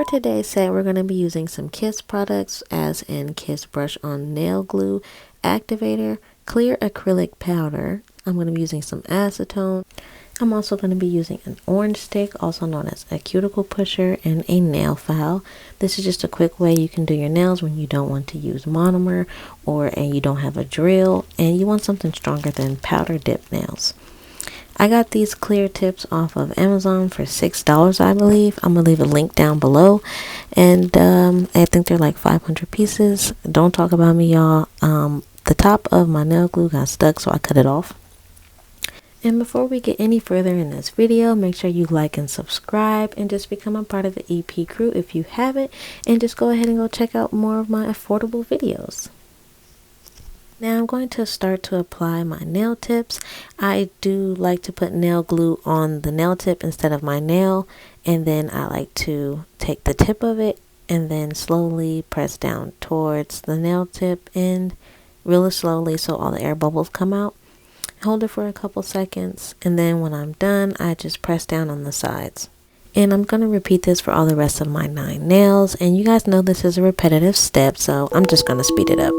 today's set, we're going to be using some Kiss products, as in Kiss Brush On Nail Glue, Activator, Clear Acrylic Powder. I'm going to be using some acetone. I'm also going to be using an orange stick, also known as a cuticle pusher, and a nail file. This is just a quick way you can do your nails when you don't want to use monomer and you don't have a drill and you want something stronger than powder dip nails. I got these clear tips off of Amazon for $6, I believe. I'm going to leave a link down below. And I think they're like 500 pieces. Don't talk about me, y'all. The top of my nail glue got stuck, so I cut it off. And before we get any further in this video, make sure you like and subscribe and just become a part of the EP crew if you haven't. And just go ahead and go check out more of my affordable videos. Now I'm going to start to apply my nail tips. I do like to put nail glue on the nail tip instead of my nail, and then I like to take the tip of it and then slowly press down towards the nail tip end really slowly so all the air bubbles come out. Hold it for a couple seconds, and then when I'm done, I just press down on the sides. And I'm going to repeat this for all the rest of my 9 nails, and you guys know this is a repetitive step, so I'm just going to speed it up.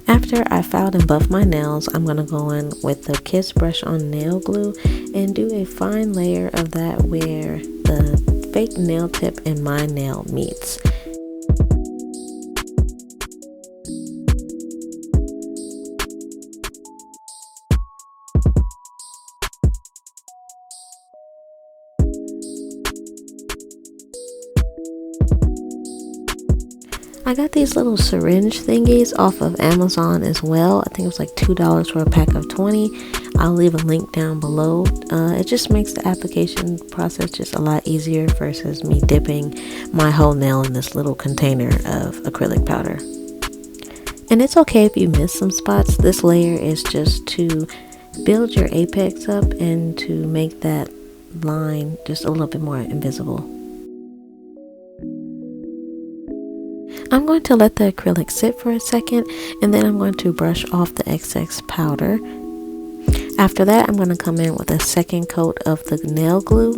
After I filed and buffed my nails, I'm going to go in with the Kiss Brush On Nail Glue and do a fine layer of that where the fake nail tip and my nail meets. I got these little syringe thingies off of Amazon as well. I think it was like $2 for a pack of 20. I'll leave a link down below. It just makes the application process just a lot easier versus me dipping my whole nail in this little container of acrylic powder. And it's okay if you miss some spots. This layer is just to build your apex up and to make that line just a little bit more invisible. I'm going to let the acrylic sit for a second, and then I'm going to brush off the excess powder. After that, I'm going to come in with a second coat of the nail glue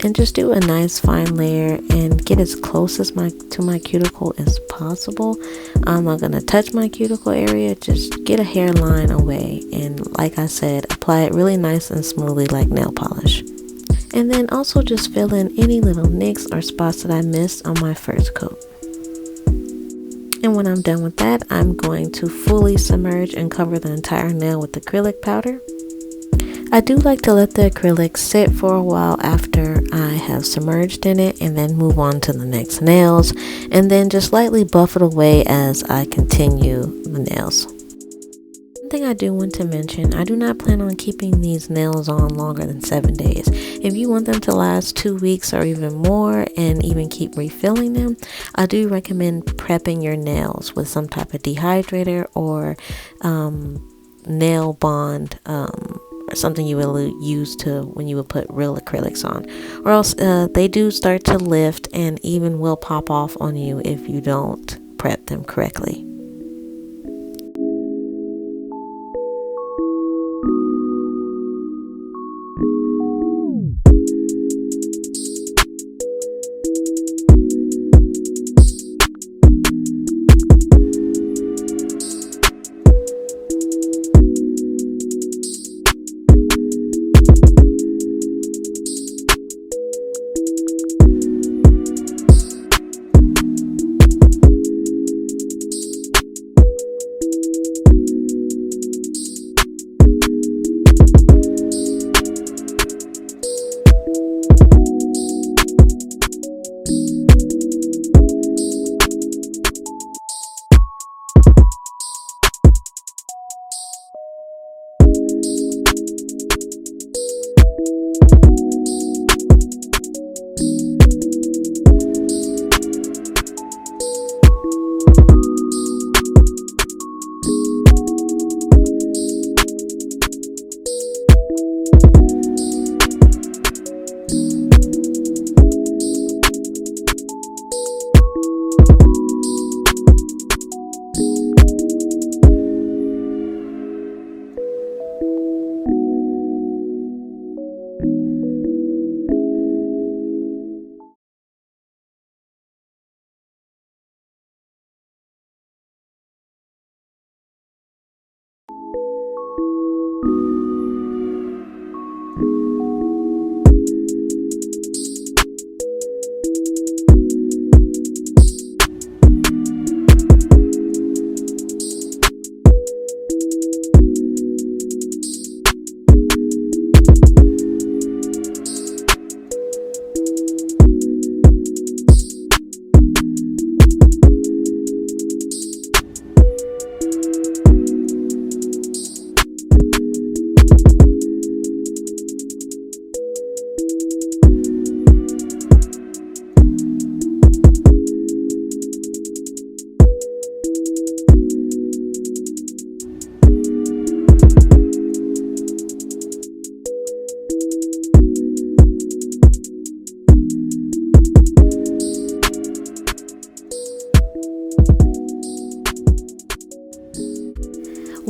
and just do a nice fine layer and get as close as to my cuticle as possible. I'm not going to touch my cuticle area, just get a hairline away, and like I said, apply it really nice and smoothly like nail polish. And then also just fill in any little nicks or spots that I missed on my first coat. And when I'm done with that, I'm going to fully submerge and cover the entire nail with acrylic powder. I do like to let the acrylic sit for a while after I have submerged in it and then move on to the next nails and then just lightly buff it away as I continue the nails. One thing I do want to mention, I do not plan on keeping these nails on longer than 7 days. If you want them to last 2 weeks or even more and even keep refilling them, I do recommend prepping your nails with some type of dehydrator or nail bond or something you will use when you would put real acrylics on, or else they do start to lift and even will pop off on you if you don't prep them correctly.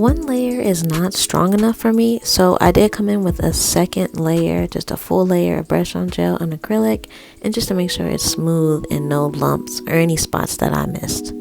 one layer is not strong enough for me, so I did come in with a second layer, just a full layer of brush on gel and acrylic, and just to make sure it's smooth and no lumps or any spots that I missed.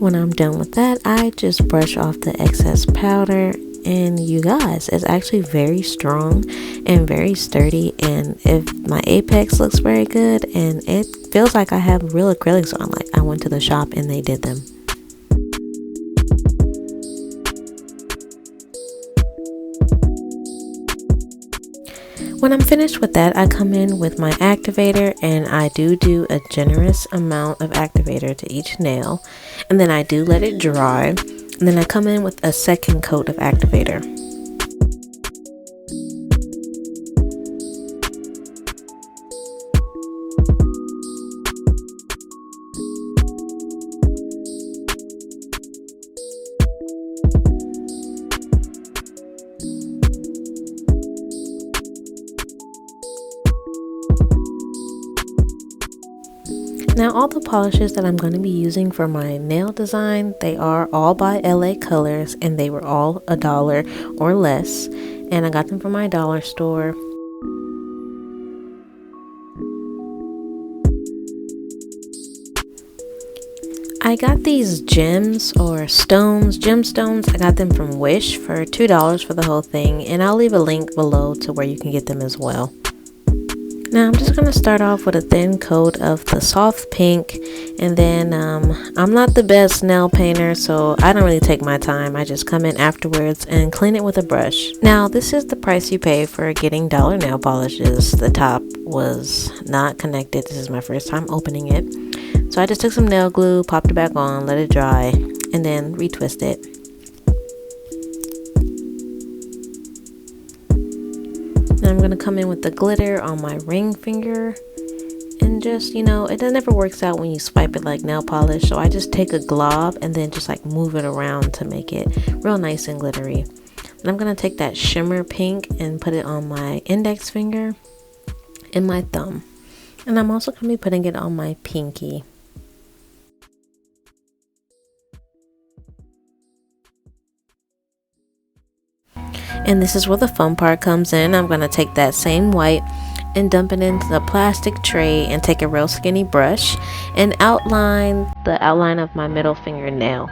When I'm done with that, I just brush off the excess powder, and you guys, it's actually very strong and very sturdy, and if my apex looks very good, and it feels like I have real acrylics on, like I went to the shop and they did them. When I'm finished with that, I come in with my activator, and I do a generous amount of activator to each nail, and then I do let it dry, and then I come in with a second coat of activator. Now all the polishes that I'm going to be using for my nail design, they are all by LA Colors, and they were all $1 or less, and I got them from my dollar store. I got these gemstones. I got them from Wish for $2 for the whole thing, and I'll leave a link below to where you can get them as well. Now I'm just going to start off with a thin coat of the soft pink, and then I'm not the best nail painter, so I don't really take my time. I just come in afterwards and clean it with a brush. Now this is the price you pay for getting dollar nail polishes. The top was not connected. This is my first time opening it. So I just took some nail glue, popped it back on, let it dry, and then retwist it. Then I'm going to come in with the glitter on my ring finger, and just, it never works out when you swipe it like nail polish, so I just take a glob and then just like move it around to make it real nice and glittery. And I'm going to take that shimmer pink and put it on my index finger and my thumb, and I'm also going to be putting it on my pinky. And this is where the fun part comes in. I'm going to take that same white and dump it into the plastic tray and take a real skinny brush and outline the outline of my middle fingernail.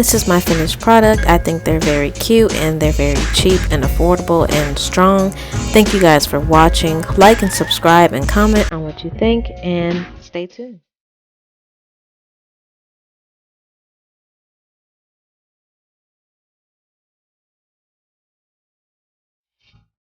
this is my finished product. I think they're very cute and they're very cheap and affordable and strong. Thank you guys for watching. Like and subscribe and comment on what you think, and stay tuned.